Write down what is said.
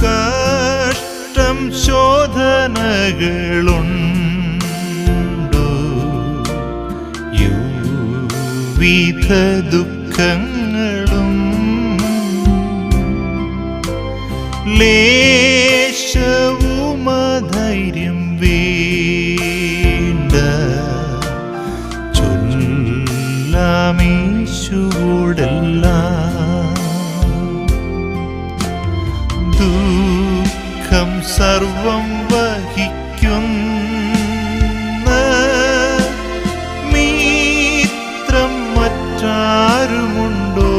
കഷ്ടം ശോധനകളുണ്ടു, വിവിധ ദുഃഖങ്ങളും ലേശവുമധൈര്യം വേണ്ട, ചൊല്ലാമീശുവോടെല്ലാം. ദുഃഖം സർവം വഹിക്കുന്ന മിത്രം മറ്റാരുമുണ്ടോ?